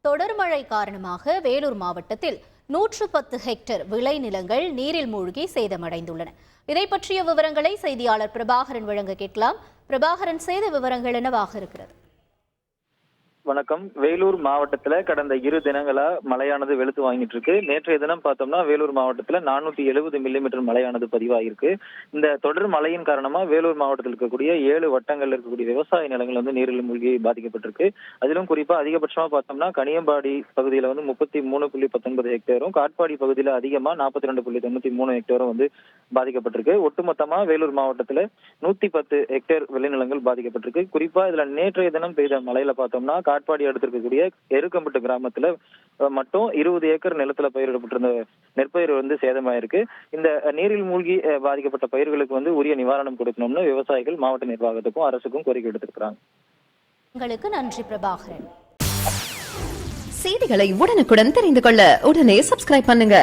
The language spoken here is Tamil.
தொடர் மழை காரணமாக வேலூர் மாவட்டத்தில் 110 ஹெக்டேர் விளைநிலங்கள் நீரில் மூழ்கி சேதமடைந்துள்ளன. இதை பற்றிய விவரங்களை செய்தியாளர் பிரபாகரன் வழங்க கேட்கலாம். பிரபாகரன், சேத விவரங்கள் என்னவாக இருக்கிறது? வணக்கம். வேலூர் மாவட்டத்துல கடந்த 2 தினங்களா மழையானது வெளுத்து வாங்கிட்டு இருக்கு. நேற்றைய தினம் பார்த்தோம்னா வேலூர் மாவட்டத்துல 470 மில்லிமீட்டர் மழையானது பதிவாயிருக்கு. இந்த தொடர் மழையின் காரணமா வேலூர் மாவட்டத்தில் இருக்கக்கூடிய 7 வட்டங்கள்ல இருக்கக்கூடிய விவசாய நிலங்கள் நீரில் மூழ்கி பாதிக்கப்பட்டிருக்கு. அதிலும் குறிப்பா அதிகபட்சமா பார்த்தோம்னா கனியம்பாடி பகுதியில 33.19 ஹெக்டேரும், காட்பாடி பகுதியில அதிகமா 42.93 ஹெக்டேரும் பாதிக்கப்பட்டிருக்கு. ஒட்டுமொத்தமா வேலூர் மாவட்டத்துல 110 ஹெக்டேர் விளைநிலங்கள் பாதிக்கப்பட்டிருக்கு. குறிப்பா இதுல நேற்றைய தினம் பெய்த மழையில பார்த்தோம்னா காட்பாடி அடுத்து இருக்கக்கூடிய எருக்கம்பட்டு கிராமத்துல மட்டும் 20 ஏக்கர் நிலத்துல பயிரிடப்பட்டிருந்த நெற்பயிர் சேதமாயிருக்கு. இந்த நீரில் மூழ்கி பாதிக்கப்பட்ட பயிர்களுக்கு உரிய நிவாரணம் கொடுக்கணும்னு விவசாயிகள் மாவட்ட நிர்வாகத்துக்கும் அரசுக்கும் கோரிக்கை விடுத்திருக்கிறாங்க. உங்களுக்கு நன்றி பிரபாகரன். செய்திகளை உடனுக்குடன் தெரிந்து கொள்ள உடனே சப்ஸ்கிரைப் பண்ணுங்க.